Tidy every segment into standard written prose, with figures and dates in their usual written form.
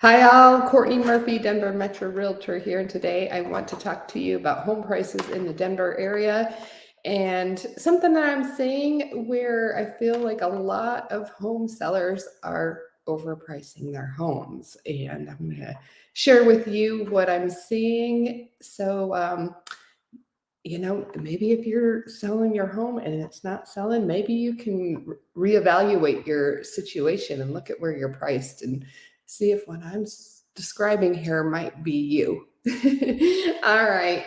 Hi all, Courtney Murphy, Denver Metro Realtor here, and today I want to talk to you about home prices in the Denver area and something that I'm seeing where I feel like a lot of home sellers are overpricing their homes. And I'm going to share with you what I'm seeing. Maybe if you're selling your home and it's not selling, maybe you can reevaluate your situation and look at where you're priced and see if what I'm describing here might be you. All right.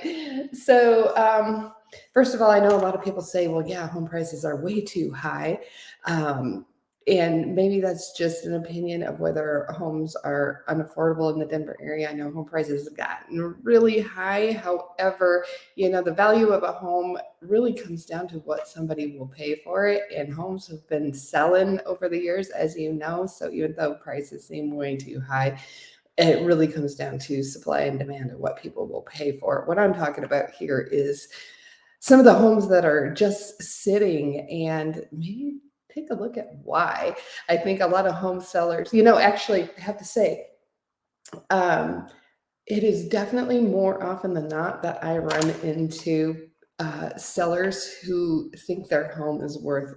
First of all, I know a lot of people say, well, yeah, home prices are way too high. Um, and maybe that's just an opinion of whether homes are unaffordable in the Denver area. I know home prices have gotten really high. However, the value of a home really comes down to what somebody will pay for it. And homes have been selling over the years, as you know. So even though prices seem way too high, it really comes down to supply and demand and what people will pay for it. What I'm talking about here is some of the homes that are just sitting, and maybe take a look at why. I think a lot of home sellers, actually I have to say, um, it is definitely more often than not that I run into sellers who think their home is worth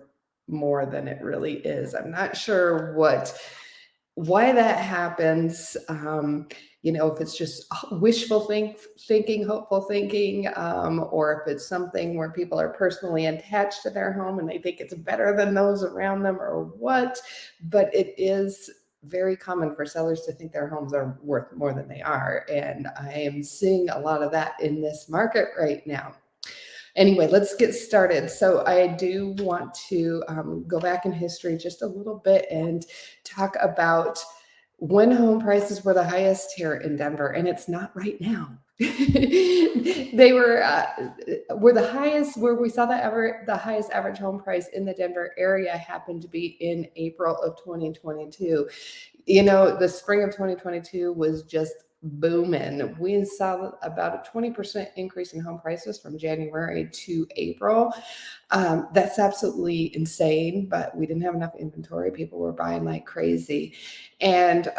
more than it really is. I'm not sure why that happens. If it's just wishful thinking, hopeful thinking, or if it's something where people are personally attached to their home and they think it's better than those around them, or what. But it is very common for sellers to think their homes are worth more than they are. And I am seeing a lot of that in this market right now. Anyway, let's get started. So I do want to go back in history just a little bit and talk about when home prices were the highest here in Denver, and it's not right now. They were the highest, where we saw the highest average home price in the Denver area happened to be in April of 2022. The spring of 2022 was just booming. We saw about a 20% increase in home prices from January to April. That's absolutely insane, but we didn't have enough inventory. People were buying like crazy. And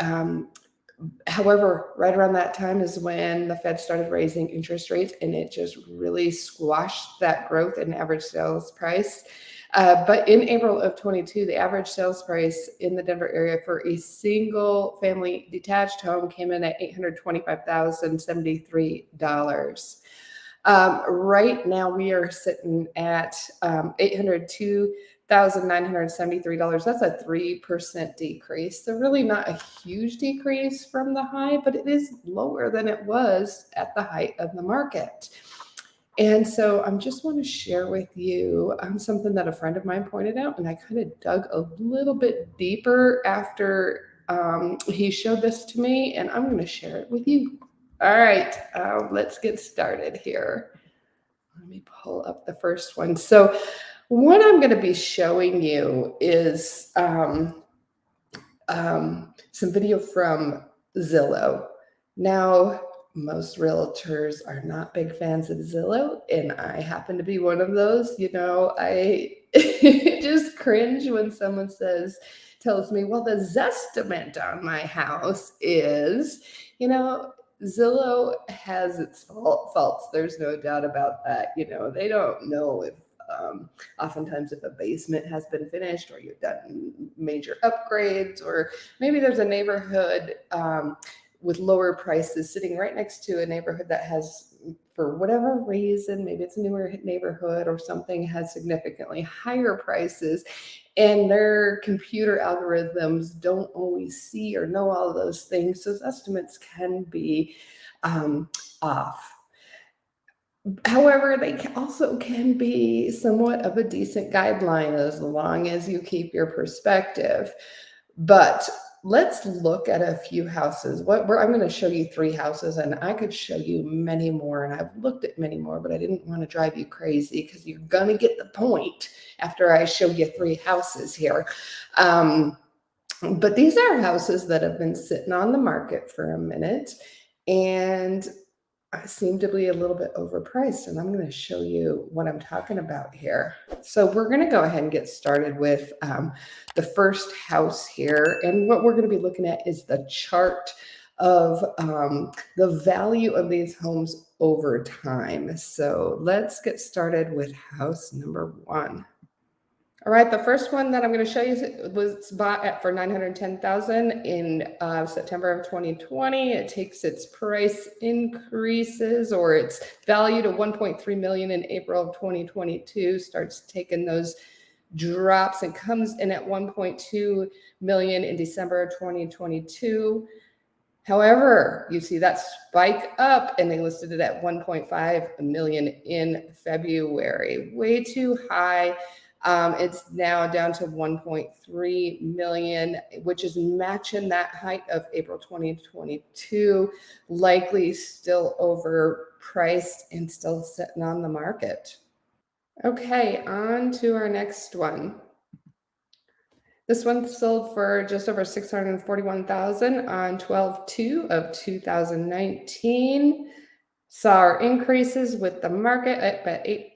however, right around that time is when the Fed started raising interest rates, and it just really squashed that growth in average sales price. But in April of 22, the average sales price in the Denver area for a single family detached home came in at $825,073. Right now, we are sitting at $802,973. That's a 3% decrease. So really not a huge decrease from the high, but it is lower than it was at the height of the market. And so I just want to share with you something that a friend of mine pointed out, and I kind of dug a little bit deeper after he showed this to me, and I'm going to share it with you. All right, let's get started here. Let me pull up the first one. So what I'm going to be showing you is some video from Zillow. Now, most realtors are not big fans of Zillow, and I happen to be one of those. I just cringe when someone tells me, well, the Zestimate on my house is, Zillow has its faults. There's no doubt about that. They don't know if oftentimes if a basement has been finished, or you've done major upgrades, or maybe there's a neighborhood with lower prices sitting right next to a neighborhood that has, for whatever reason, maybe it's a newer neighborhood or something, has significantly higher prices, and their computer algorithms don't always see or know all of those things. So estimates can be off. However, they also can be somewhat of a decent guideline as long as you keep your perspective. But let's look at a few houses. I'm going to show you 3 houses, and I could show you many more, and I've looked at many more, but I didn't want to drive you crazy because you're going to get the point after I show you 3 houses here. But these are houses that have been sitting on the market for a minute, and seem to be a little bit overpriced, and I'm going to show you what I'm talking about here. So we're going to go ahead and get started with the first house here, and what we're going to be looking at is the chart of the value of these homes over time. So let's get started with house number one. All right, the first one that I'm going to show you was bought for $910,000 in September of 2020. It takes its price increases, or its value, to $1.3 million in April of 2022. Starts taking those drops and comes in at $1.2 million in December of 2022. However, you see that spike up, and they listed it at $1.5 million in February. Way too high. It's now down to $1.3 million, which is matching that height of April 2022, likely still overpriced and still sitting on the market. Okay, on to our next one. This one sold for just over $641,000 on 12/2 of 2019. Saw our increases with the market at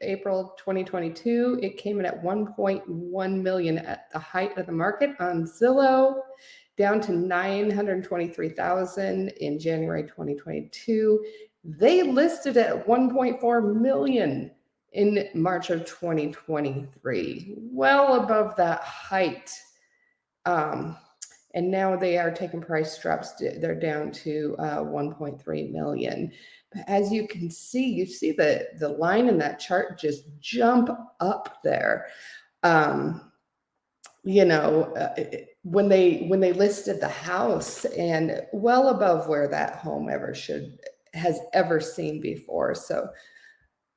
April 2022. It came in at $1.1 million at the height of the market on Zillow, down to $923,000 in January 2022. They listed at $1.4 million in March of 2023, well above that height. And now they are taking price drops. They're down to $1.3 million. But as you can see, you see the line in that chart just jump up there. When they listed the house, and well above where that home has ever seen before. So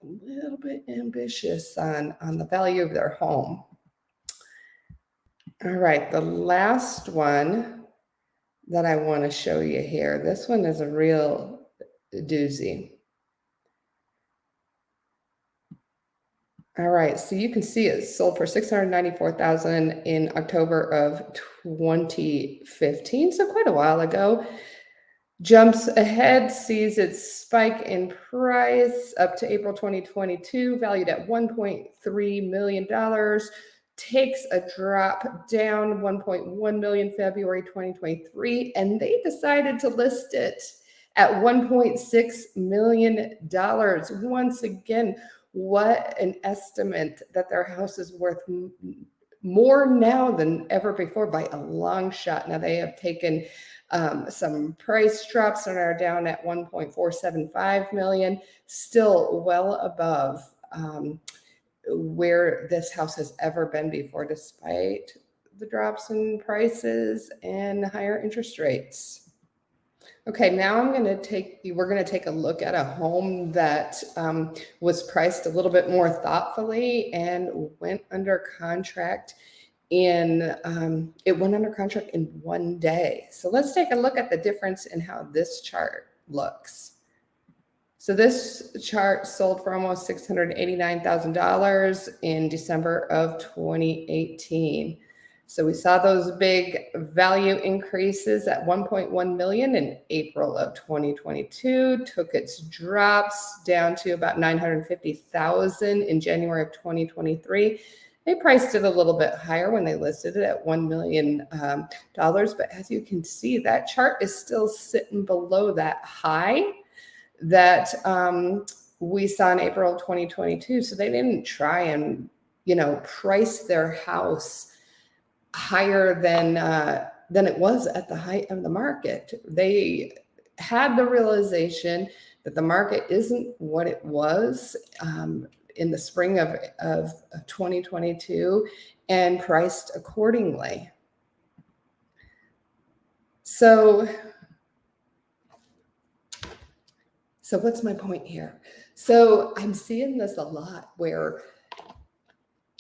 a little bit ambitious on the value of their home. All right, the last one that I want to show you here. This one is a real doozy. All right, so you can see it sold for $694,000 in October of 2015, so quite a while ago. Jumps ahead, sees its spike in price up to April 2022, valued at $1.3 million. Takes a drop down, $1.1 million February 2023, and they decided to list it at $1.6 million. Once again, what an estimate that their house is worth more now than ever before by a long shot. Now they have taken some price drops and are down at $1.475 million, still well above where this house has ever been before, despite the drops in prices and higher interest rates. Okay, now we're going to take a look at a home that was priced a little bit more thoughtfully and went under contract in 1 day. So let's take a look at the difference in how this chart looks. So this chart sold for almost $689,000 in December of 2018. So we saw those big value increases at $1.1 million in April of 2022, took its drops down to about $950,000 in January of 2023. They priced it a little bit higher when they listed it at $1 million. But as you can see, that chart is still sitting below that high that we saw in April 2022. So they didn't try and, price their house higher than it was at the height of the market. They had the realization that the market isn't what it was in the spring of 2022 and priced accordingly. So what's my point here? So I'm seeing this a lot where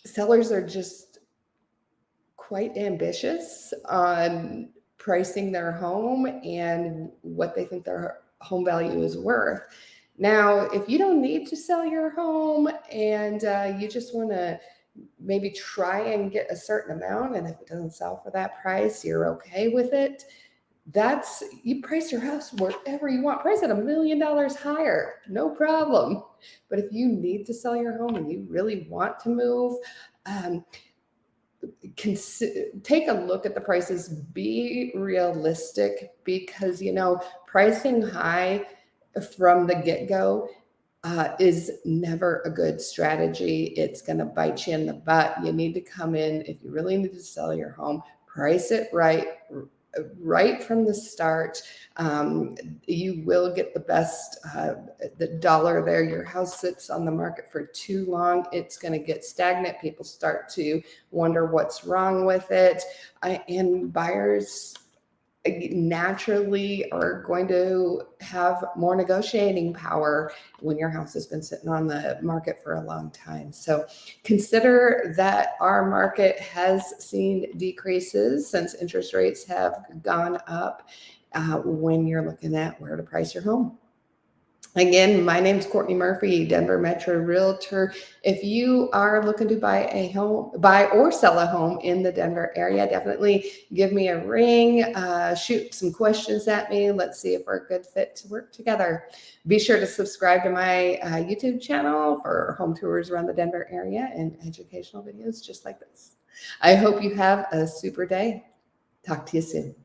sellers are just quite ambitious on pricing their home and what they think their home value is worth. Now, if you don't need to sell your home and you just want to maybe try and get a certain amount, and if it doesn't sell for that price, you're okay with it, You price your house wherever you want. Price it $1 million higher, no problem. But if you need to sell your home and you really want to move, take a look at the prices. Be realistic, because pricing high from the get-go is never a good strategy. It's going to bite you in the butt. You need to come in, if you really need to sell your home, price it right from the start. You will get the best the dollar there. Your house sits on the market for too long, it's going to get stagnant. People start to wonder what's wrong with it, and buyers naturally are going to have more negotiating power when your house has been sitting on the market for a long time. So consider that our market has seen decreases since interest rates have gone up when you're looking at where to price your home. Again, my name's Courtney Murphy, Denver Metro Realtor. If you are looking to buy or sell a home in the Denver area, definitely give me a ring, shoot some questions at me. Let's see if we're a good fit to work together. Be sure to subscribe to my YouTube channel for home tours around the Denver area and educational videos just like this. I hope you have a super day. Talk to you soon.